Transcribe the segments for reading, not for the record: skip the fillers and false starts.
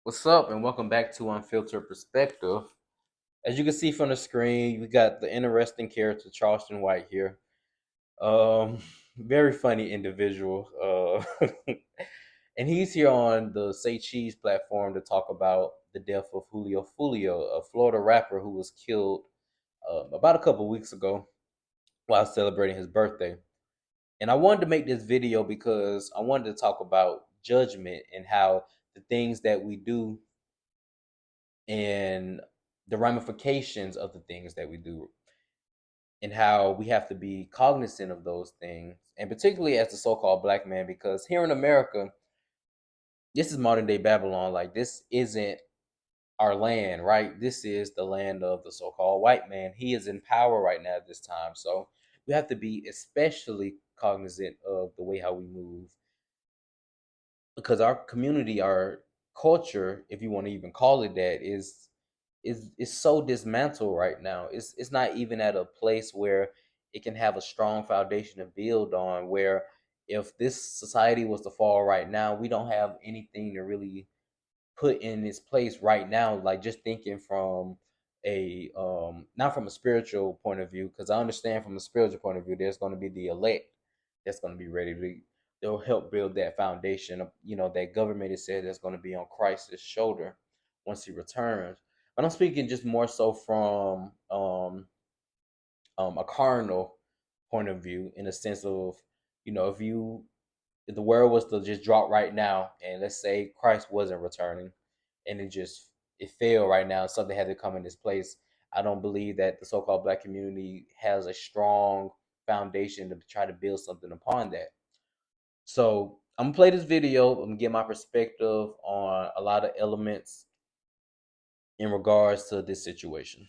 What's up, and welcome back to Unfiltered Perspective. As you can see from the screen, we got the interesting character Charleston White here. Um, Very funny individual. And he's here on the Say Cheese platform to talk about the death of Julio Foolio, a Florida rapper who was killed about a couple weeks ago while celebrating his birthday. And I wanted to make this video because I wanted to talk about judgment and how the things that we do and the ramifications of the things that we do and how we have to be cognizant of those things, and particularly as the so-called black man, because here in America, this is modern day Babylon. Like, this isn't our land, right? This is the land of the so-called white man. He is in power right now at this time, so we have to be especially cognizant of the way how we move, because our community, our culture, if you want to even call it that, is so dismantled right now. It's not even at a place where it can have a strong foundation to build on. Where if this society was to fall right now, we don't have anything to really put in its place right now. Like, just thinking from a not from a spiritual point of view, because I understand from a spiritual point of view, there's going to be the elect that's going to be ready to. They'll help build that foundation of, that government has said that's going to be on Christ's shoulder once he returns. But I'm speaking just more so from a carnal point of view, in a sense of, if the world was to just drop right now, and let's say Christ wasn't returning, and it failed right now, something had to come in this place. I don't believe that the so-called black community has a strong foundation to try to build something upon that. So I'm gonna play this video. I'm gonna get my perspective on a lot of elements in regards to this situation.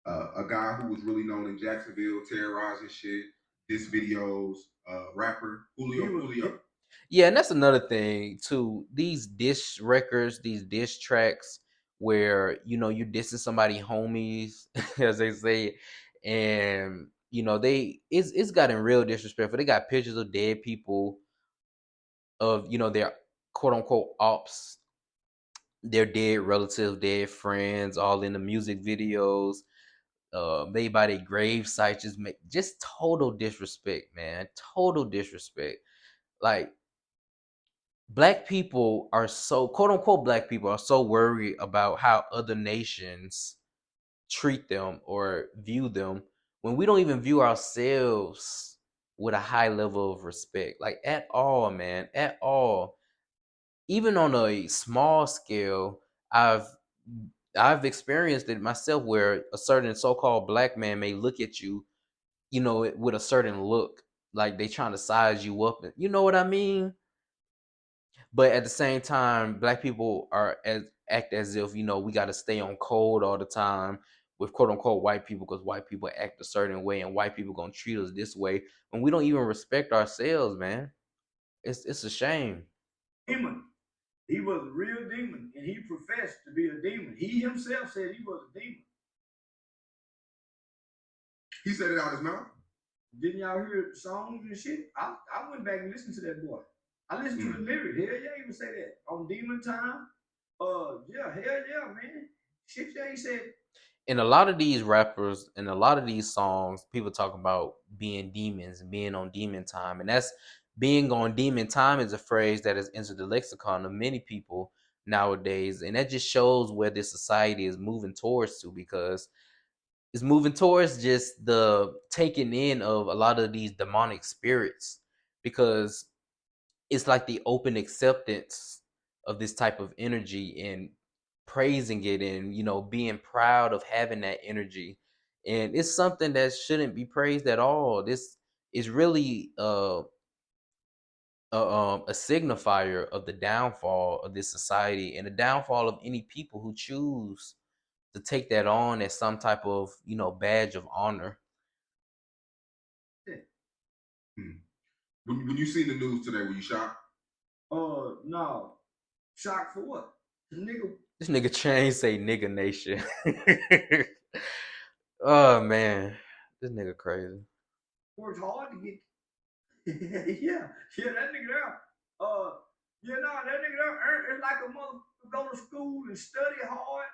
A guy who was really known in Jacksonville, terrorizing shit. This video's rapper Julio Foolio. Yeah, and that's another thing too. These diss records, these diss tracks, where you dissing somebody homies, as they say, and it's gotten real disrespectful. They got pictures of dead people, of their quote unquote ops, their dead relatives, dead friends, all in the music videos. Made by their grave sites, just total disrespect, man. Total disrespect. Like, black people are so, quote unquote, black people are so worried about how other nations treat them or view them, when we don't even view ourselves with a high level of respect, like, at all, man, at all. Even on a small scale, i've I've experienced it myself, where a certain so-called black man may look at you, with a certain look, like they trying to size you up, you know what I mean? But at the same time, black people act as if, we got to stay on code all the time with quote unquote white people, because white people act a certain way and white people gonna treat us this way, when we don't even respect ourselves, man. It's a shame. Demon. He was a real demon, and he professed to be a demon. He himself said he was a demon. He said it out his mouth. Didn't y'all hear songs and shit? I went back and listened to that boy. I listened to the lyrics. Hell yeah, he would say that on Demon Time. Yeah, hell yeah, man. Shit, yeah, he said. In a lot of these rappers and a lot of these songs, people talk about being demons and being on demon time. And that's, being on demon time is a phrase that has entered the lexicon of many people nowadays. And that just shows where this society is moving towards to, because it's moving towards just the taking in of a lot of these demonic spirits, because it's like the open acceptance of this type of energy, and praising it, and being proud of having that energy. And it's something that shouldn't be praised at all. This is really a signifier of the downfall of this society, and the downfall of any people who choose to take that on as some type of badge of honor. Hmm. When you seen the news today, were you shocked? No. Shocked for what? The nigga. This nigga Chain say nigga nation. Oh man, this nigga crazy. Worked hard to get. Yeah, that nigga there. Yeah, no, that nigga there earned. It's like a motherfucker, go to school and study hard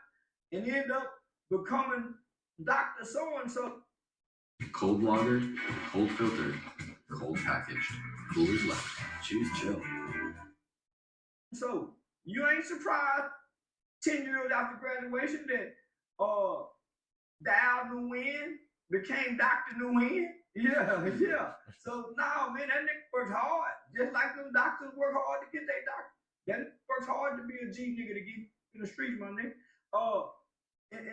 and end up becoming Dr. So and so. Cold lager, cold filtered, cold packaged. Coolers left. Choose chill. So you ain't surprised 10 years after graduation that Dow Nguyen became Dr. Nguyen. Yeah, yeah. So now, man, that nigga works hard. Just like them doctors work hard to get their doctor. That works hard to be a G nigga to get in the streets, my nigga. And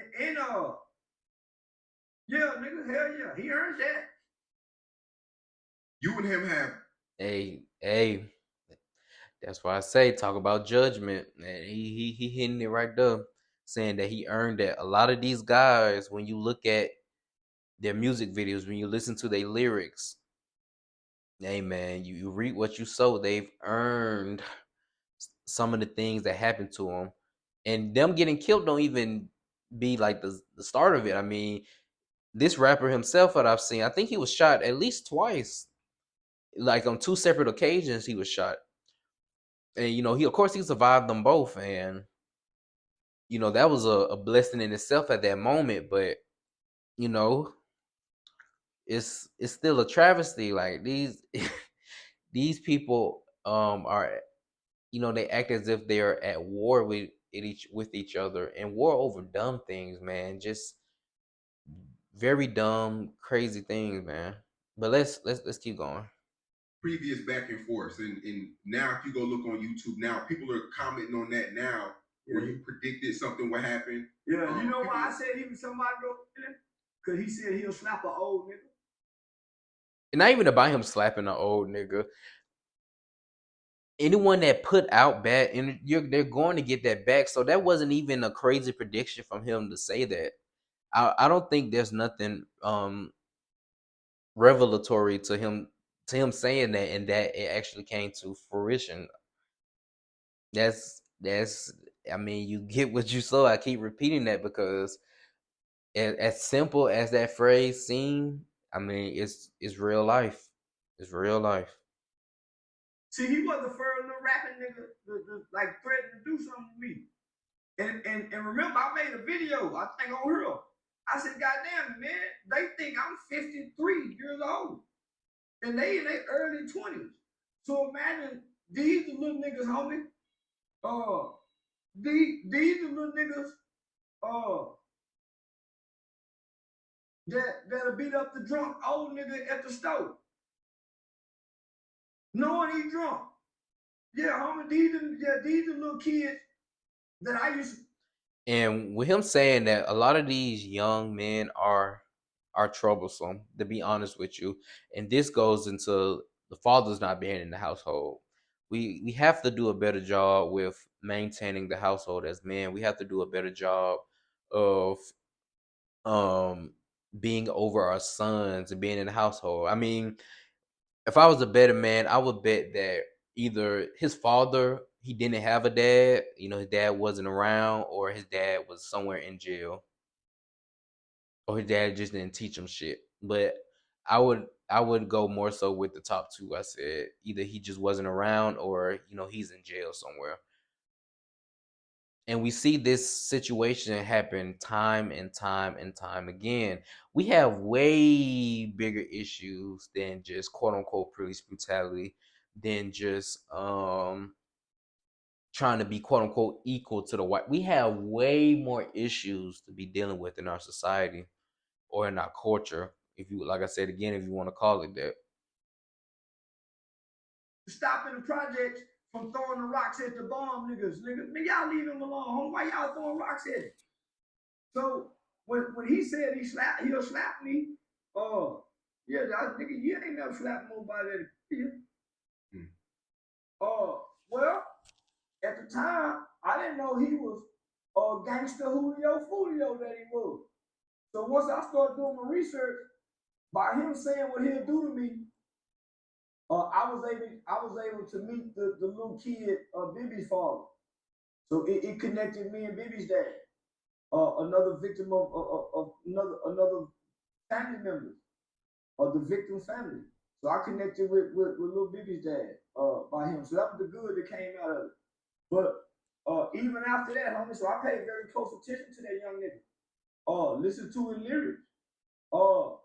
yeah, nigga, hell yeah, he earned that. You and him have. Hey, that's why I say talk about judgment. And he hitting it right there, saying that he earned that. A lot of these guys, when you look at their music videos, when you listen to their lyrics, hey man, you reap what you sow. They've earned some of the things that happened to them, and them getting killed don't even be like the start of it. I mean, this rapper himself that I've seen, I think he was shot at least twice, like on two separate occasions. He was shot, and he of course he survived them both, and that was a blessing in itself at that moment. But you know, it's still a travesty. Like these people are they act as if they're at war with each other, and war over dumb things, man. Just very dumb, crazy things, man. But let's keep going. Previous back and forth, and now if you go look on YouTube now, people are commenting on that now, where you predicted something would happen. Yeah, you know why I said he was somebody go killing? Because he said he'll slap an old nigga. And not even about him slapping an old nigga. Anyone that put out bad, and they're going to get that back. So that wasn't even a crazy prediction from him to say that. I don't think there's nothing revelatory to him saying that, and that it actually came to fruition. That's I mean, you get what you sow. I keep repeating that because as simple as that phrase seemed, I mean, it's real life. It's real life. See, he was the first little rapping nigga like threatened to do something to me. And remember, I made a video, I think on here. I said, goddamn, man, they think I'm 53 years old. And they in their early 20s. So imagine these the little niggas, homie. Uh, these the little niggas uh that'll beat up the drunk old nigga at the store. Knowing he drunk. Yeah, homie, these are little kids that I used to. And with him saying that, a lot of these young men are troublesome, to be honest with you. And this goes into the fathers not being in the household. We have to do a better job with maintaining the household as men. We have to do a better job of um being over our sons and being in the household. I mean, if I was a better man, I would bet that either his father, he didn't have a dad, his dad wasn't around, or his dad was somewhere in jail, or his dad just didn't teach him shit. But I would go more so with the top two. I said either he just wasn't around, or he's in jail somewhere. And we see this situation happen time and time and time again. We have way bigger issues than just quote unquote police brutality, than just trying to be quote unquote equal to the white. We have way more issues to be dealing with in our society or in our culture, if you, like I said again, if you want to call it that. Stopping the projects from throwing the rocks at the bomb niggas. Nigga, y'all leave him alone, homie. Why y'all throwing rocks at him? So when he said he'll slap me, yeah, nigga, you ain't never slapped nobody. Well, at the time, I didn't know he was gangster Julio Foolio that he was. So once I started doing my research, by him saying what he'll do to me, I was able to meet the little kid, Bibi's father. So it connected me and Bibi's dad, another victim of another family member of the victim's family. So I connected with little Bibi's dad by him. So that was the good that came out of it. But Even after that, homie, so I paid very close attention to that young nigga. Listen to his lyrics. Uh,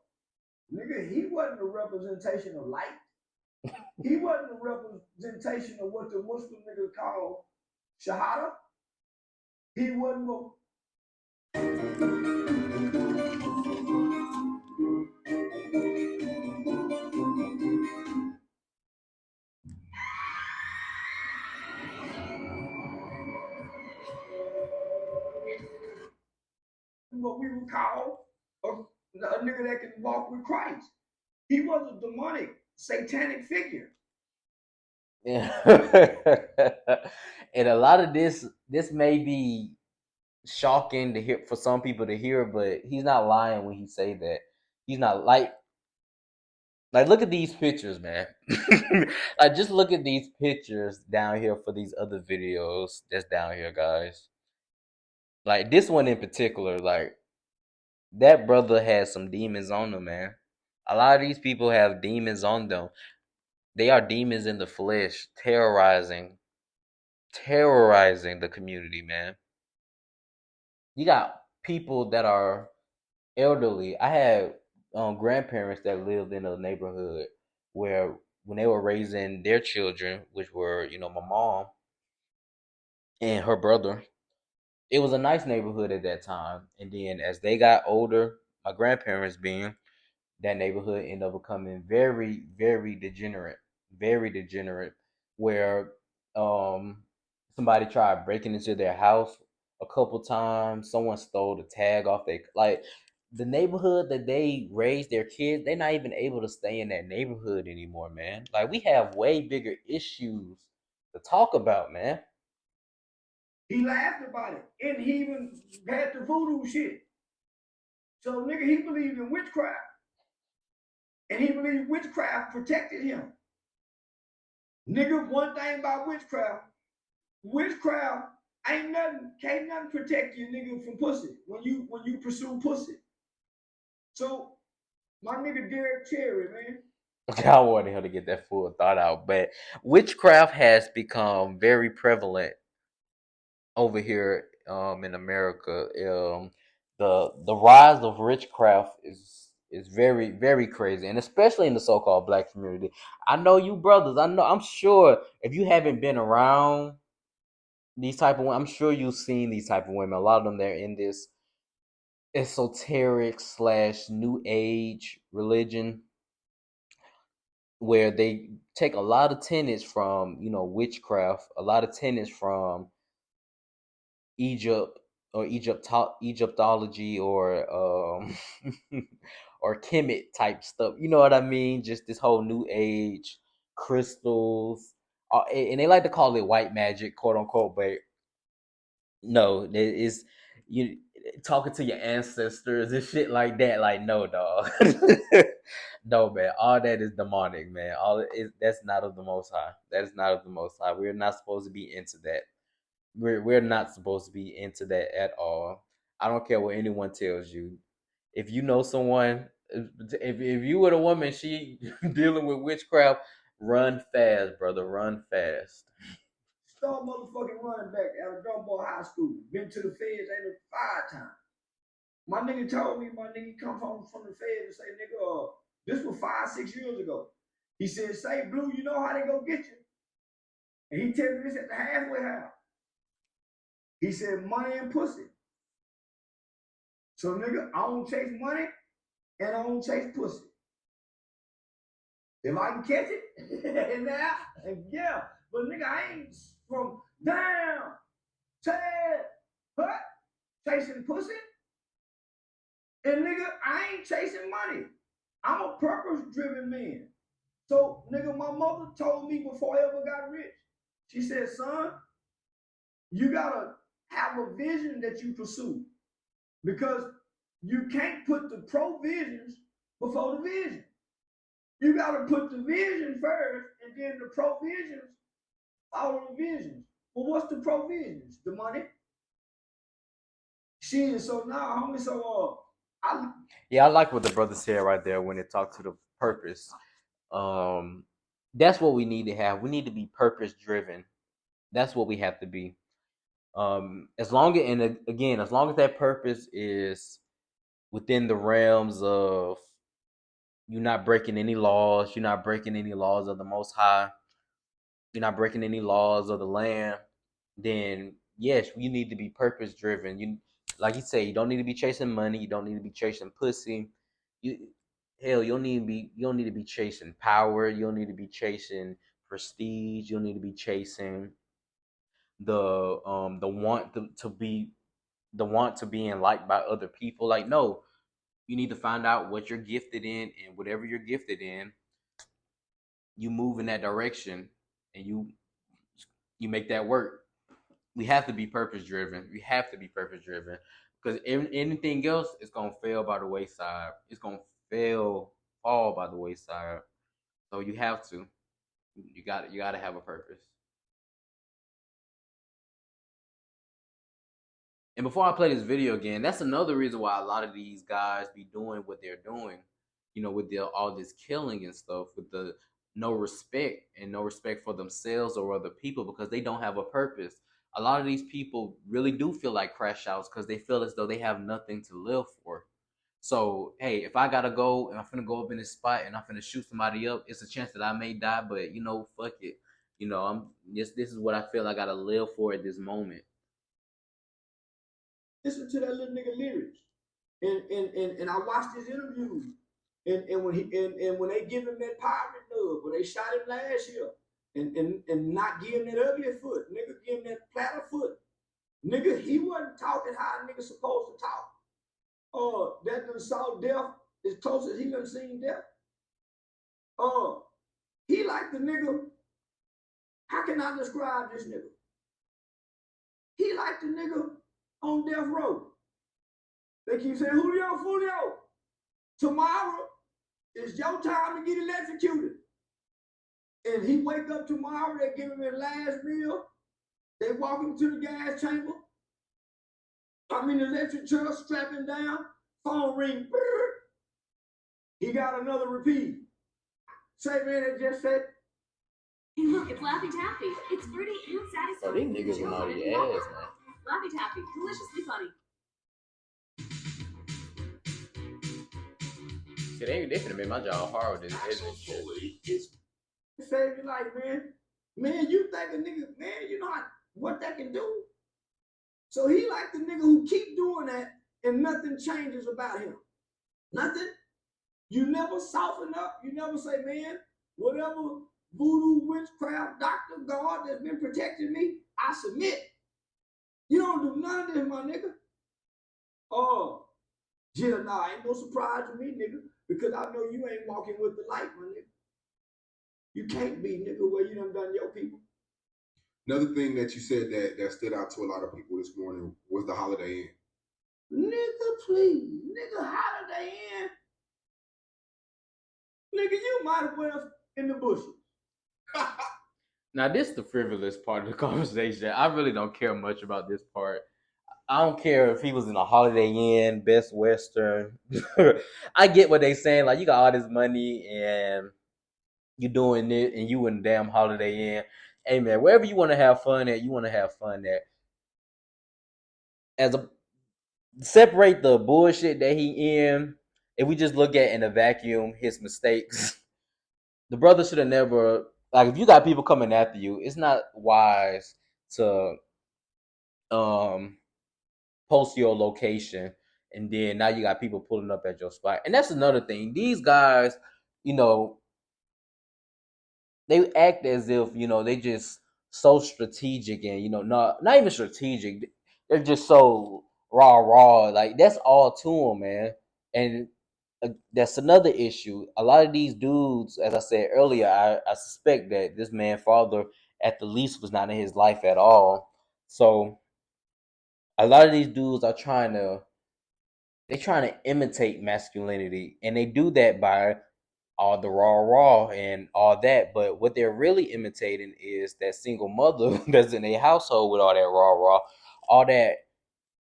Nigga, he wasn't a representation of light. He wasn't a representation of what the Muslim niggas call Shahada. He wasn't what we would call a nigga that can walk with Christ. He was a demonic, satanic figure. Yeah. And a lot of this may be shocking to hear for some people to hear, but he's not lying when he say that. He's not like look at these pictures, man. Like just look at these pictures down here for these other videos that's down here, guys. Like this one in particular, like that brother has some demons on them, man. A lot of these people have demons on them. They are demons in the flesh, terrorizing the community, man. You got people that are elderly. I had grandparents that lived in a neighborhood where when they were raising their children, which were, my mom and her brother, it was a nice neighborhood at that time. And then as they got older, my grandparents being, that neighborhood ended up becoming very, very degenerate, where um somebody tried breaking into their house a couple times. Someone stole the tag off their, like, the neighborhood that they raised their kids. They're not even able to stay in that neighborhood anymore, man. Like we have way bigger issues to talk about, man. He laughed about it. And he even had the voodoo shit. So nigga, he believed in witchcraft. And he believed witchcraft protected him. Nigga, one thing about witchcraft can't nothing protect you, nigga, from pussy when you pursue pussy. So my nigga Derek Cherry, man. I wanted him to get that full thought out, but witchcraft has become very prevalent over here in America. The rise of witchcraft is very, very crazy, and especially in the so-called black community. I know you brothers. I'm sure if you haven't been around these type of women, I'm sure you've seen these type of women. A lot of them, they're in this esoteric slash new age religion where they take a lot of tenets from witchcraft, a lot of tenets from Egypt or Egyptology or or Kemet type stuff. You know what I mean? Just this whole new age crystals, and they like to call it white magic, quote unquote. But no, it is you talking to your ancestors and shit like that. Like no, dog. No, man. All that is demonic, man. All it is, that's not of the Most High. That is not of the Most High. We're not supposed to be into that. We're not supposed to be into that at all. I don't care what anyone tells you. If you know someone, if you were a woman, she dealing with witchcraft, run fast, brother, run fast. Star motherfucking running back out of Dunbar High School. Been to the feds ain't 5 times. My nigga told me, my nigga come home from the feds and say, nigga, this was 5, 6 years ago. He said, say, Blue, you know how they go get you? And he tell me this at the halfway house. He said, money and pussy. So, nigga, I don't chase money and I don't chase pussy. If I can catch it, now, yeah. But nigga, I ain't from down, Chad, hut, chasing pussy. And nigga, I ain't chasing money. I'm a purpose-driven man. So, nigga, my mother told me before I ever got rich, she said, son, you gotta have a vision that you pursue. Because you can't put the provisions before the vision. You gotta put the vision first, and then the provisions follow the visions. Well, what's the provisions? The money. Shit. So now, homie. So I Yeah, I like what the brother said right there when it talked to the purpose. Um, that's what we need to have. We need to be purpose driven. That's what we have to be. As long as, and again, as long as that purpose is within the realms of you're not breaking any laws, you're not breaking any laws of the Most High, you're not breaking any laws of the land, then yes, you need to be purpose driven. You, like you say, you don't need to be chasing money, you don't need to be chasing pussy. You, hell, you don't need to be chasing power, you don't need to be chasing prestige, you don't need to be chasing the want to be the want to being liked by other people. Like, no, you need to find out what you're gifted in, and whatever you're gifted in, you move in that direction, and you make that work. We have to be purpose driven. We have to be purpose driven, because anything else is gonna fail by the wayside. It's gonna fall by the wayside. So you have to. You got to have a purpose. And before I play this video again, that's another reason why a lot of these guys be doing what they're doing, with all this killing and stuff, with the no respect and no respect for themselves or other people, because they don't have a purpose. A lot of these people really do feel like crash outs because they feel as though they have nothing to live for. So, hey, if I gotta go and I'm finna go up in this spot and I'm finna shoot somebody up, it's a chance that I may die, but fuck it. I'm this is what I feel I gotta live for at this moment. Listen to that little nigga lyrics. And I watched his interviews. And when they give him that pirate nub, when they shot him last year, and not give him that ugly foot, nigga give him that platter foot. Nigga, he wasn't talking how a nigga supposed to talk. That done saw death as close as he done seen death. He like the nigga. How can I describe this nigga? He like the nigga on death row. They keep saying, Julio Foolio, tomorrow is your time to get electrocuted. And he wake up tomorrow, they give him his last meal. They walk him to the gas chamber. I mean, the electric chair, strap him down. Phone ring. He got another repeat. Say, man, it just said, hey, look, it's Laffy Taffy. It's fruity and satisfying. Oh, these niggas are naughty ass, man. Laffy Taffy, deliciously funny. See, they finna make my job hard with this editing shit. Save your life, man. Man, you think a nigga, man, you know what that can do? So he like the nigga who keep doing that and nothing changes about him. Nothing. You never soften up. You never say, man, whatever voodoo, witchcraft, doctor, God that's been protecting me, I submit. You don't do none of this, my nigga. Oh, yeah, nah, ain't no surprise to me, nigga, because I know you ain't walking with the light, my nigga. You can't be, nigga, where you done your people. Another thing that you said that stood out to a lot of people this morning was the Holiday Inn. Nigga, please. Nigga, Holiday Inn. Nigga, you might as well in the bushes. Now, this is the frivolous part of the conversation. I really don't care much about this part. I don't care if he was in a Holiday Inn, Best Western. I get what they saying. Like, you got all this money and you doing it, and you in damn Holiday Inn. Hey, man, wherever you want to have fun at, you want to have fun at. As a separate the bullshit that he in. If we just look at in a vacuum his mistakes, the brother should have never, like, if you got people coming after you, it's not wise to um post your location and then now you got people pulling up at your spot. And that's another thing. These guys, you know, they act as if, they just so strategic, and not even strategic. They're just so raw. Like, that's all to them, man. And that's another issue. A lot of these dudes, as I said earlier, I suspect that this man's father at the least was not in his life at all. So a lot of these dudes are trying to imitate masculinity, and they do that by all the raw and all that. But what they're really imitating is that single mother that's in a household with all that raw, all that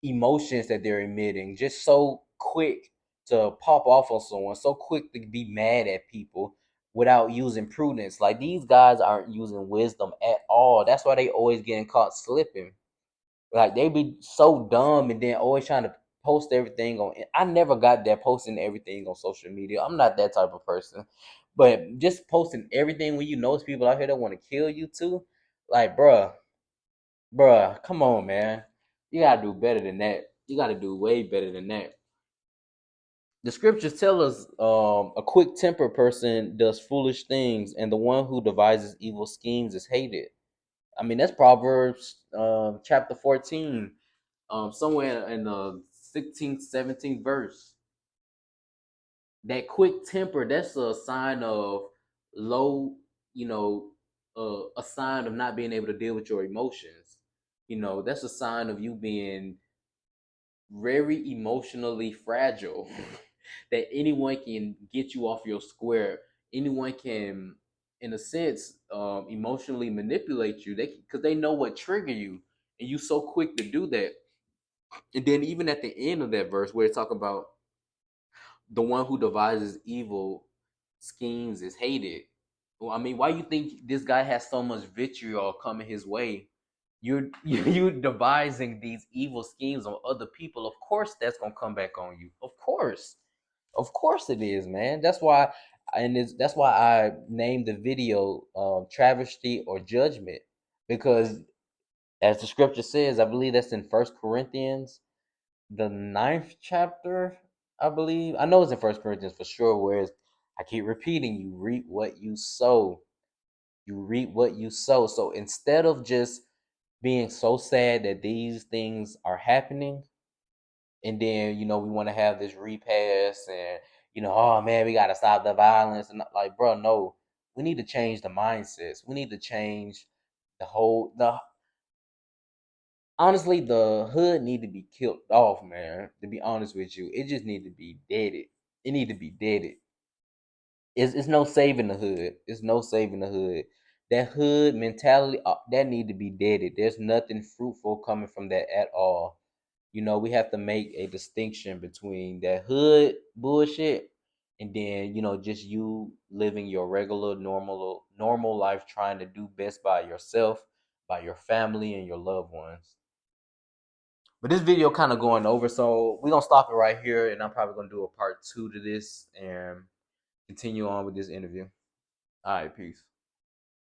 emotions that they're emitting, just so quick to pop off on someone, so quick to be mad at people without using prudence. Like, these guys aren't using wisdom at all. That's why they always getting caught slipping. Like they be so dumb and then always trying to post everything on. I never got that posting everything on social media. I'm not that type of person. But just posting everything when you know it's people out here that want to kill you too, like bruh, come on, man. You gotta do better than that. You gotta do way better than that. The scriptures tell us a quick tempered person does foolish things, and the one who devises evil schemes is hated. I mean, that's Proverbs chapter 14, somewhere in the 16th, 17th verse. That quick temper, that's a sign of low, you know, a sign of not being able to deal with your emotions. That's a sign of you being very emotionally fragile. That anyone can get you off your square. Anyone can, in a sense, emotionally manipulate you. Because they know what trigger you, and you so quick to do that. And then even at the end of that verse, where it's talking about the one who devises evil schemes is hated. Well, I mean, why you think this guy has so much vitriol coming his way? You're devising these evil schemes on other people. Of course, that's gonna come back on you. Of course it is, man. That's why I named the video "Travesty or Judgment," because as the scripture says, I believe that's in First Corinthians, the ninth chapter. I believe I know it's in First Corinthians for sure. Whereas I keep repeating, you reap what you sow. You reap what you sow. So instead of just being so sad that these things are happening, and then we want to have this repass, and oh man, we gotta stop the violence, and like, bro, no, we need to change the mindsets. We need to change the honestly, the hood need to be killed off, man. To be honest with you, it just need to be deaded. It need to be deaded. It's no saving the hood. It's no saving the hood. That hood mentality, that need to be deaded. There's nothing fruitful coming from that at all. We have to make a distinction between that hood bullshit and then just you living your regular normal life, trying to do best by yourself, by your family, and your loved ones. But this video kind of going over, so we're gonna stop it right here, and I'm probably gonna do a part 2 to this and continue on with this interview. All right, peace.